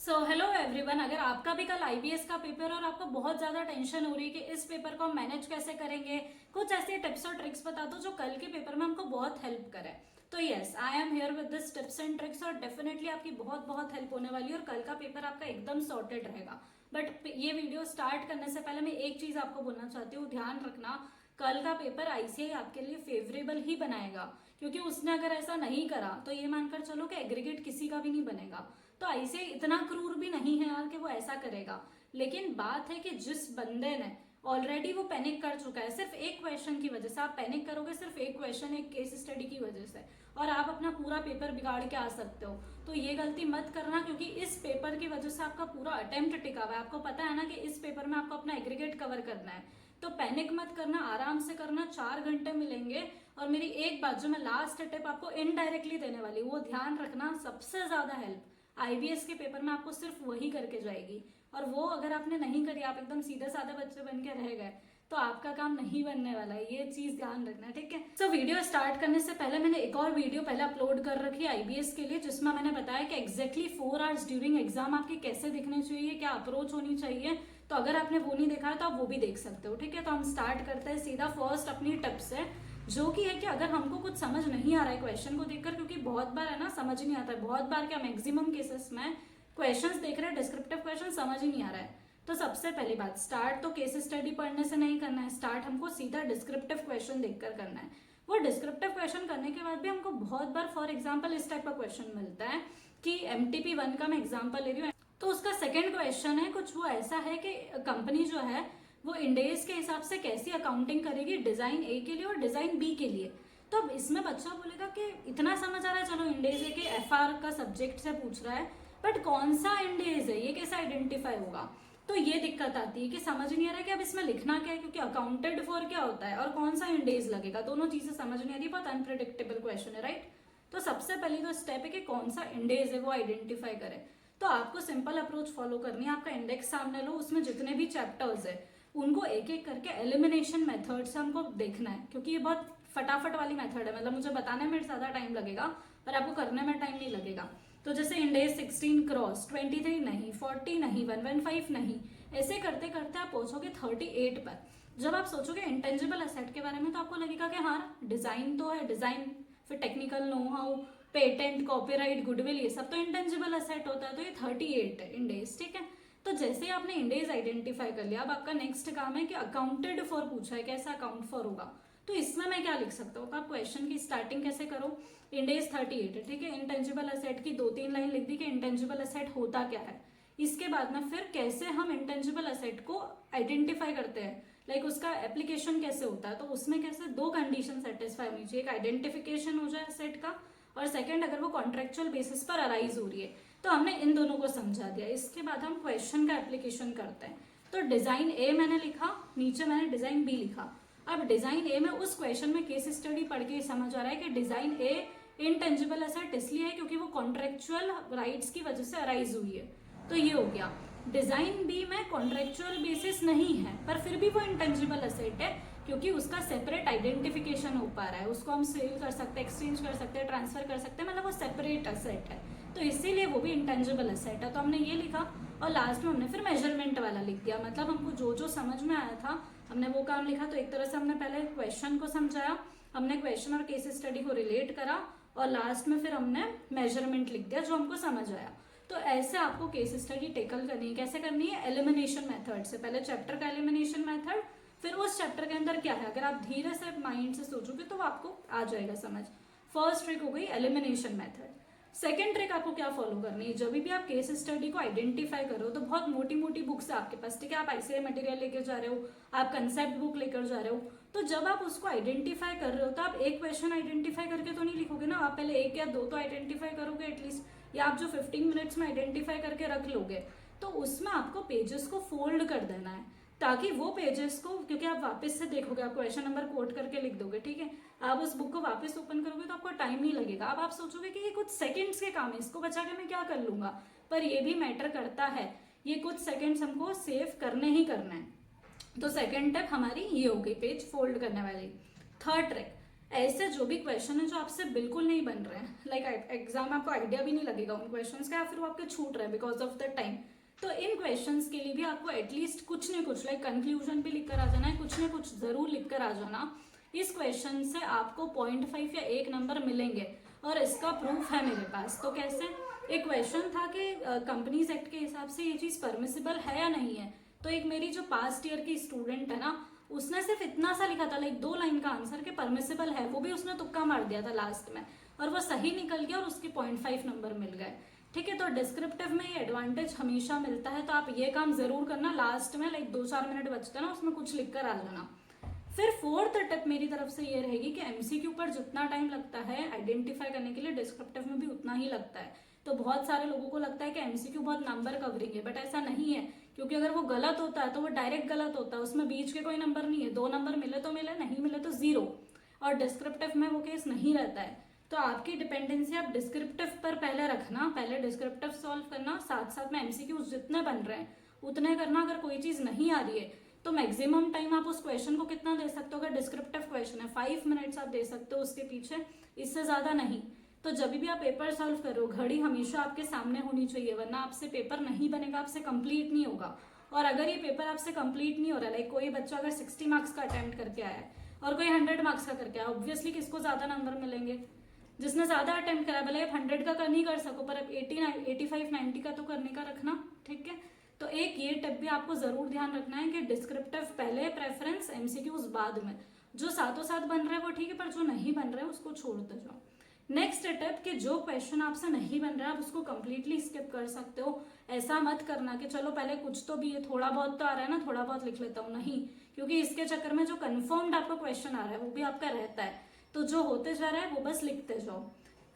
So hello everyone, अगर आपका भी कल आईबीएस का पेपर और आपको बहुत ज्यादा टेंशन हो रही है कि इस पेपर को हम मैनेज कैसे करेंगे, कुछ ऐसे टिप्स और ट्रिक्स बता दो जो कल के पेपर में हमको बहुत हेल्प करे। तो yes, I am here with this tips and tricks और डेफिनेटली आपकी बहुत बहुत हेल्प होने वाली है और कल का पेपर आपका एकदम सॉर्टेड रहेगा। बट ये वीडियो स्टार्ट करने से पहले मैं एक चीज आपको बोलना चाहती हूँ, ध्यान रखना कल का पेपर आईसीआई आपके लिए फेवरेबल ही बनाएगा, क्योंकि उसने अगर ऐसा नहीं करा तो ये मानकर चलो कि एग्रीगेट किसी का भी नहीं बनेगा। तो आईसीआई इतना क्रूर भी नहीं है यार कि वो ऐसा करेगा। लेकिन बात है कि जिस बंदे ने ऑलरेडी वो पैनिक कर चुका है सिर्फ एक क्वेश्चन की वजह से, आप पैनिक करोगे सिर्फ एक क्वेश्चन एक केस स्टडी की वजह से और आप अपना पूरा पेपर बिगाड़ के आ सकते हो। तो ये गलती मत करना, क्योंकि इस पेपर की वजह से आपका पूरा अटेम्प्ट टिका हुआ है। आपको पता है ना कि इस पेपर में आपको अपना एग्रीगेट कवर करना है। तो पैनिक मत करना, आराम से करना। 4 घंटे मिलेंगे और मेरी एक बात जो मैं लास्ट टिप आपको इनडायरेक्टली देने वाली वो ध्यान रखना, सबसे ज्यादा हेल्प आईबीएस के पेपर में आपको सिर्फ वही करके जाएगी। और वो अगर आपने नहीं करी, आप एकदम सीधे साधे बच्चे बन के रह गए तो आपका काम नहीं बनने वाला है। ये चीज ध्यान रखना, ठीक है। सो वीडियो स्टार्ट करने से पहले मैंने एक और वीडियो पहले अपलोड कर रखी है आईबीएस के लिए, जिसमें मैंने बताया कि एग्जैक्टली 4 आवर्स ड्यूरिंग एग्जाम आपकी कैसे दिखने चाहिए, क्या अप्रोच होनी चाहिए। तो अगर आपने वो नहीं देखा है तो आप वो भी देख सकते हो, ठीक है। तो हम स्टार्ट करते हैं सीधा फर्स्ट अपनी टिप से, जो कि है कि अगर हमको कुछ समझ नहीं आ रहा है क्वेश्चन को देखकर, क्योंकि बहुत बार है ना समझ नहीं आता है, बहुत बार क्या मैक्सिमम केसेस में क्वेश्चंस देख रहे हैं डिस्क्रिप्टिव क्वेश्चन समझ ही नहीं आ रहा है। तो सबसे पहली बात, स्टार्ट तो केस स्टडी पढ़ने से नहीं करना है, स्टार्ट हमको सीधा डिस्क्रिप्टिव क्वेश्चन देखकर करना है। वो डिस्क्रिप्टिव क्वेश्चन करने के बाद भी हमको बहुत बार फॉर एग्जाम्पल इस टाइप का क्वेश्चन मिलता है कि एमटीपी 1 का मैं एग्जाम्पल ले रही हूँ। तो उसका सेकेंड क्वेश्चन है कुछ वो ऐसा है कि कंपनी जो है वो इंडेज के हिसाब से कैसी अकाउंटिंग करेगी डिजाइन ए के लिए और डिजाइन बी के लिए। तो अब इसमें बच्चा बोलेगा कि इतना समझ आ रहा है, चलो इंडेज ए के एफआर का सब्जेक्ट से पूछ रहा है, बट कौन सा इंडेज है ये कैसे आइडेंटिफाई होगा। तो ये दिक्कत आती है कि समझ नहीं आ रहा है कि अब इसमें लिखना क्या है, क्योंकि अकाउंटेड फॉर क्या होता है और कौन सा इंडेज लगेगा, दोनों चीजें समझ नहीं आ रही। बहुत अनप्रिडिक्टेबल क्वेश्चन है, राइट। तो सबसे पहली तो स्टेप है कि कौन सा इंडेज है वो आइडेंटिफाई करे। तो आपको सिंपल अप्रोच फॉलो करनी है। आपका इंडेक्स सामने लो, उसमें जितने भी चैप्टर्स है उनको एक एक करके एलिमिनेशन मेथड से हमको देखना है, क्योंकि ये बहुत फटाफट वाली मेथड है। मतलब मुझे बताने में ज्यादा टाइम लगेगा पर आपको करने में टाइम नहीं लगेगा। तो जैसे इंडेज 16 क्रॉस 23 नहीं, 40 नहीं, 115 नहीं, ऐसे करते करते आप पहुंचोगे 38 पर। जब आप सोचोगे इंटेंजिबल एसेट के बारे में तो आपको लगेगा कि हाँ डिजाइन तो है, डिजाइन फिर technical know how, patent, copyright, goodwill, ये सब तो इंटेंजिबल एसेट होता है। तो ये 38 है इंडेज, ठीक है। तो जैसे ही आपने इंडेज आइडेंटिफाई कर लिया, अब आपका नेक्स्ट काम है कि अकाउंटेड फॉर पूछा है, कैसा अकाउंट फॉर होगा। तो इसमें मैं क्या लिख सकता हूँ, आप क्वेश्चन की स्टार्टिंग कैसे करो। इंडेज 38 है, ठीक है। इंटेंजिबल एसेट की 2-3 लाइन लिख दी कि इंटेंजिबल एसेट होता क्या है। इसके बाद में फिर कैसे हम इंटेंजिबल एसेट को आइडेंटिफाई करते हैं, लाइक उसका एप्लीकेशन कैसे होता है। तो उसमें कैसे 2 कंडीशन सेटिस्फाई होनी चाहिए, एक आइडेंटिफिकेशन हो जाए एसेट का और सेकंड अगर वो कॉन्ट्रेक्चुअल बेसिस पर अराइज हो रही है। तो हमने इन दोनों को समझा दिया। इसके बाद हम क्वेश्चन का एप्लीकेशन करते हैं। तो डिजाइन ए मैंने लिखा, नीचे मैंने डिजाइन बी लिखा। अब डिजाइन ए में उस क्वेश्चन में केस स्टडी पढ़ के समझ आ रहा है कि डिजाइन ए इनटेंजिबल एसेट इसलिए है क्योंकि वो कॉन्ट्रेक्चुअल राइट्स की वजह से अराइज हुई है। तो ये हो गया। डिजाइन बी में कॉन्ट्रेक्चुअल बेसिस नहीं है पर फिर भी वो इंटेंजिबल एसेट है, क्योंकि उसका सेपरेट आइडेंटिफिकेशन हो पा रहा है। उसको हम सेल कर सकते हैं, एक्सचेंज कर सकते हैं, ट्रांसफर कर सकते हैं, मतलब वो सेपरेट एसेट है। तो इसीलिए वो भी इंटेंजिबल एसेट है। तो हमने ये लिखा और लास्ट में हमने फिर मेजरमेंट वाला लिख दिया। मतलब हमको जो जो समझ में आया था हमने वो काम लिखा। तो एक तरह से हमने पहले क्वेश्चन को समझाया, हमने क्वेश्चन और केस स्टडी को रिलेट करा और लास्ट में फिर हमने मेजरमेंट लिख दिया जो हमको समझ आया। तो ऐसे आपको केस स्टडी टेकल करनी है। कैसे करनी है, एलिमिनेशन मेथड से। पहले चैप्टर का एलिमिनेशन मेथड, फिर उस चैप्टर के अंदर क्या है, अगर आप धीरे से माइंड से सोचोगे तो आपको आ जाएगा समझ। फर्स्ट ट्रिक हो गई एलिमिनेशन मेथड। सेकेंड ट्रिक आपको क्या फॉलो करनी है, जब भी आप केस स्टडी को आइडेंटिफाई करो तो बहुत मोटी मोटी बुक्स है आपके पास, ठीक है। आप आईसीआई मटेरियल लेकर जा रहे हो, आप कंसेप्ट बुक लेकर जा रहे हो। तो जब आप उसको आइडेंटिफाई कर रहे हो तो आप एक क्वेश्चन आइडेंटिफाई करके तो नहीं लिखोगे ना, आप पहले 1 या 2 तो आइडेंटिफाई करोगे एटलीस्ट, या आप जो 15 मिनट्स में आइडेंटिफाई करके रख लोगे। तो उसमें आपको पेजेस को फोल्ड कर देना है ताकि वो पेजेस को, क्योंकि आप वापस से देखोगे, आप क्वेश्चन नंबर कोट करके लिख दोगे, ठीक है। आप उस बुक को वापस ओपन करोगे तो आपको टाइम नहीं लगेगा। अब आप सोचोगे कि ये कुछ सेकंड्स के काम है, इसको बचा के मैं क्या कर लूंगा, पर ये भी मैटर करता है। ये कुछ सेकंड्स हमको सेव करने ही करना है। तो सेकंड टिप हमारी ये हो गई पेज फोल्ड करने वाली। थर्ड ट्रिक, ऐसे जो भी क्वेश्चन है जो आपसे बिल्कुल नहीं बन रहे हैं, लाइक एग्जाम में आपको आइडिया भी नहीं लगेगा उन क्वेश्चंस का, या फिर वो आपके छूट रहे हैं बिकॉज ऑफ द टाइम, तो इन क्वेश्चंस के लिए भी आपको एटलीस्ट कुछ न कुछ लाइक कंक्लूजन भी लिख कर आ जाना है, कुछ न कुछ जरूर लिख कर आ जाना। इस क्वेश्चन से आपको 0.5 या 1 नंबर मिलेंगे, और इसका प्रूफ है मेरे पास। तो कैसे, एक क्वेश्चन था कि कंपनीज एक्ट के हिसाब से ये चीज परमिसिबल है या नहीं है। तो एक मेरी जो पास्ट ईयर की स्टूडेंट है ना, उसने सिर्फ इतना सा लिखा था, लाइक 2 लाइन का आंसर कि परमिसिबल है, वो भी उसने तुक्का मार दिया था लास्ट में, और वो सही निकल गया और उसके 0.5 नंबर मिल गए। ठीक है, तो डिस्क्रिप्टिव में ये एडवांटेज हमेशा मिलता है, तो आप ये काम जरूर करना। लास्ट में लाइक 2-4 मिनट बचते ना, उसमें कुछ लिख कर आ जाना। फिर 4th टिप मेरी तरफ से ये रहेगी कि एमसीक्यू पर जितना टाइम लगता है आइडेंटिफाई करने के लिए, डिस्क्रिप्टिव में भी उतना ही लगता है। तो बहुत सारे लोगों को लगता है कि एमसीक्यू बहुत नंबर कवरिंग है, बट ऐसा नहीं है, क्योंकि अगर वो गलत होता है तो वो डायरेक्ट गलत होता है, उसमें बीच के कोई नंबर नहीं है, 2 नंबर मिले तो मिले, नहीं मिले तो 0। और डिस्क्रिप्टिव में वो केस नहीं रहता है। तो आपकी डिपेंडेंसी आप डिस्क्रिप्टिव पर पहले रखना, पहले डिस्क्रिप्टिव सॉल्व करना, साथ साथ में एमसीक्यू जितने बन रहे हैं उतने करना। अगर कोई चीज नहीं आ रही है तो मैक्सिमम टाइम आप उस क्वेश्चन को कितना दे सकते हो, अगर डिस्क्रिप्टिव क्वेश्चन है 5 मिनट्स आप दे सकते हो उसके पीछे, इससे ज्यादा नहीं। तो जब भी आप पेपर सॉल्व करो, घड़ी हमेशा आपके सामने होनी चाहिए, वरना आपसे पेपर नहीं बनेगा, आपसे कंप्लीट नहीं होगा। और अगर ये पेपर आपसे कंप्लीट नहीं हो रहा है, लाइक कोई बच्चा अगर 60 मार्क्स का अटेम्प्ट करके आया है और कोई 100 मार्क्स का करके आया, ऑब्वियसली किसको ज्यादा नंबर मिलेंगे, जिसने ज्यादा अटेम्प्ट करा। भले आप 100 का नहीं कर सको, पर आप 85-90 का तो करने का रखना। ठीक है, तो एक ये टिप भी आपको जरूर ध्यान रखना है कि डिस्क्रिप्टिव पहले प्रेफरेंस, एमसीक्यूज बाद में। जो साथों साथ बन रहा है वो ठीक है, पर जो नहीं बन रहा है उसको छोड़ते जाओ। नेक्स्ट टिप कि जो क्वेश्चन आपसे नहीं बन रहा है आप उसको कंप्लीटली स्किप कर सकते हो। ऐसा मत करना कि चलो पहले कुछ तो भी है, थोड़ा बहुत तो आ रहा है ना, थोड़ा बहुत लिख लेता हूँ, नहीं, क्योंकि इसके चक्कर में जो कंफर्म्ड आपका क्वेश्चन आ रहा है वो भी आपका रहता है। तो जो होते जा रहा है वो बस लिखते जाओ।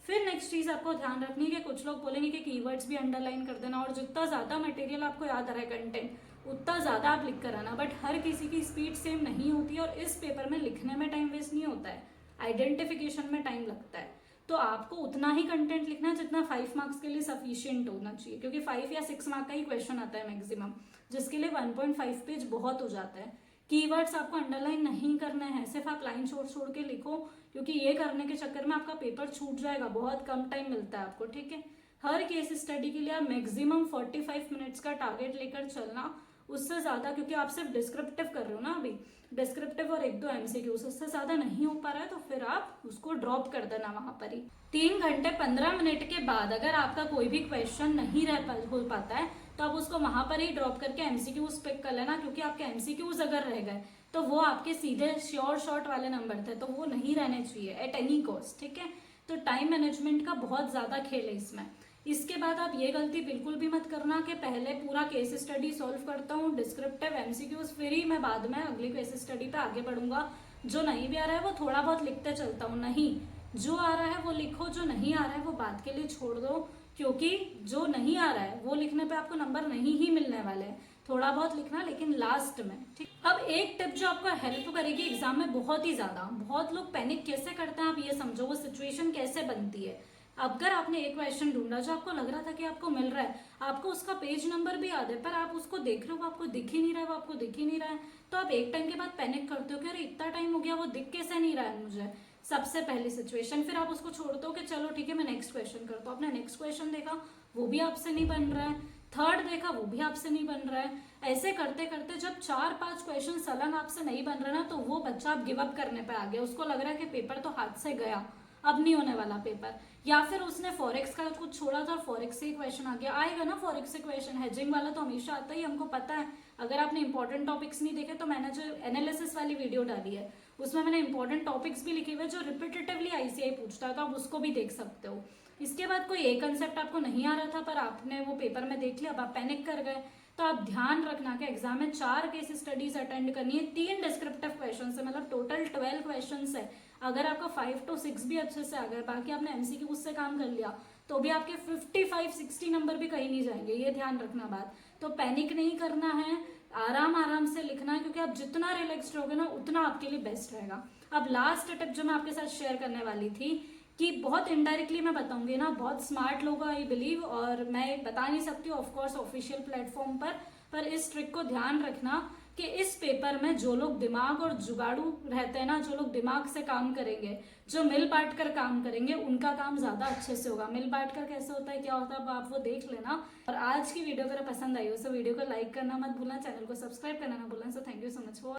फिर नेक्स्ट चीज आपको ध्यान रखनी है कि कुछ लोग बोलेंगे कि कीवर्ड्स भी अंडरलाइन कर देना, और जितना ज्यादा मटेरियल आपको याद आ रहा है कंटेंट उतना ज्यादा आप लिख कर आना। बट हर किसी की स्पीड सेम नहीं होती है, और इस पेपर में लिखने में टाइम वेस्ट नहीं होता है, आइडेंटिफिकेशन में टाइम लगता है। तो आपको उतना ही कंटेंट लिखना है जितना 5 मार्क्स के लिए सफिशियंट होना चाहिए, क्योंकि 5 या 6 मार्क का ही क्वेश्चन आता है मैक्सिमम, जिसके लिए 1.5 पेज बहुत हो जाता है। कीवर्ड्स आपको अंडरलाइन नहीं करने हैं, सिर्फ आप लाइन छोड़ छोड़ के लिखो, क्योंकि ये करने के चक्कर में आपका पेपर छूट जाएगा, बहुत कम टाइम मिलता है आपको। ठीक है, हर केस स्टडी के लिए आप मैक्सिमम 45 मिनट्स का टारगेट लेकर चलना, उससे ज्यादा, क्योंकि आप सिर्फ डिस्क्रिप्टिव कर रहे हो ना अभी, डिस्क्रिप्टिव और 1-2 एमसीक्यूज, उससे ज्यादा नहीं हो पा रहा है तो फिर आप उसको ड्रॉप कर देना वहां पर ही। 3 घंटे 15 मिनट के बाद अगर आपका कोई भी क्वेश्चन नहीं हो पाता है तो आप उसको वहां पर ही ड्रॉप करके एमसीक्यूज पिक कर लेना, क्योंकि आपके एमसीक्यूज अगर रह गए तो वो आपके सीधे श्योर शॉर्ट वाले नंबर थे, तो वो नहीं रहने चाहिए एट एनी कॉस्ट। ठीक है, तो टाइम मैनेजमेंट का बहुत ज्यादा खेल है इसमें। इसके बाद आप ये गलती बिल्कुल भी मत करना कि पहले पूरा केस स्टडी सॉल्व करता हूँ, डिस्क्रिप्टिव एमसीक्यूज, फिर ही मैं बाद में अगली केस स्टडी पे आगे बढ़ूंगा, जो नहीं भी आ रहा है वो थोड़ा बहुत लिखते चलता हूँ। नहीं, जो आ रहा है वो लिखो, जो नहीं आ रहा है वो बात के लिए छोड़ दो, क्योंकि जो नहीं आ रहा है वो लिखने पे आपको नंबर नहीं ही मिलने वाले हैं। थोड़ा बहुत लिखना, लेकिन लास्ट में। ठीक, अब एक टिप जो आपको हेल्प करेगी एग्जाम में बहुत ही ज्यादा, बहुत लोग पैनिक कैसे करते हैं आप ये समझो, वो सिचुएशन कैसे बनती है। अगर आपने एक क्वेश्चन ढूंढा जो आपको लग रहा था कि आपको मिल रहा है, आपको उसका पेज नंबर भी याद है, पर आप उसको देख रहे हो, आपको दिख ही नहीं रहा है, वो आपको दिख ही नहीं रहा है, तो आप एक टाइम के बाद पैनिक करते हो कि अरे इतना टाइम हो गया, वो दिख कैसे नहीं रहा है मुझे, सबसे पहली सिचुएशन। फिर आप उसको छोड़ दो कि चलो ठीक है मैं नेक्स्ट क्वेश्चन करता हूँ। आपने नेक्स्ट क्वेश्चन देखा, वो भी आपसे नहीं बन रहा है, थर्ड देखा, वो भी आपसे नहीं बन रहा है। ऐसे करते करते जब 4-5 क्वेश्चन सलन आपसे नहीं बन रहा ना, तो वो बच्चा आप गिव अप करने पे आ गया, उसको लग रहा है कि पेपर तो हाथ से गया, अब नहीं होने वाला पेपर। या फिर उसने फॉरेक्स का कुछ छोड़ा था और फॉरेक्स से क्वेश्चन आ गया, आएगा ना फॉरेक्स से क्वेश्चन, हेजिंग वाला तो हमेशा आता ही, हमको पता है। अगर आपने इंपॉर्टेंट टॉपिक्स नहीं देखे तो मैंने जो एनालिसिस वाली वीडियो डाली है उसमें मैंने इंपॉर्टेंट टॉपिक्स भी लिखे हुए जो रिपीटेटिवली आईसीआई पूछता है, तो आप उसको भी देख सकते हो। इसके बाद कोई एक कंसेप्ट आपको नहीं आ रहा था पर आपने वो पेपर में देख लिया, अब आप पैनिक कर गए, तो आप ध्यान रखना कि एग्जाम में 4 केस स्टडीज अटेंड करनी है, 3 डिस्क्रिप्टिव क्वेश्चन है, मतलब टोटल 12 क्वेश्चन है। अगर आपका 5 to 6 भी अच्छे से आ गए, बाकी आपने एमसीक्यू उससे काम कर लिया, तो भी आपके 55-60 नंबर भी कहीं नहीं जाएंगे, ये ध्यान रखना बात। तो पैनिक नहीं करना है, आराम आराम से लिखना है, क्योंकि आप जितना रिलैक्स्ड रहोगे ना उतना आपके लिए बेस्ट रहेगा। अब लास्ट टिप जो मैं आपके साथ शेयर करने वाली थी, कि बहुत इनडायरेक्टली मैं बताऊंगी ना, बहुत स्मार्ट लोग आई बिलीव, और मैं बता नहीं सकती ऑफकोर्स ऑफिशियल प्लेटफॉर्म पर, पर इस ट्रिक को ध्यान रखना कि इस पेपर में जो लोग दिमाग और जुगाड़ू रहते हैं ना, जो लोग दिमाग से काम करेंगे, जो मिल बांट कर काम करेंगे, उनका काम ज्यादा अच्छे से होगा। मिल बांट कर कैसे होता है, क्या होता है, अब आप वो देख लेना। और आज की वीडियो अगर पसंद आई हो तो वीडियो को लाइक करना मत भूलना, चैनल को सब्सक्राइब करना ना भूलना। So thank you so much for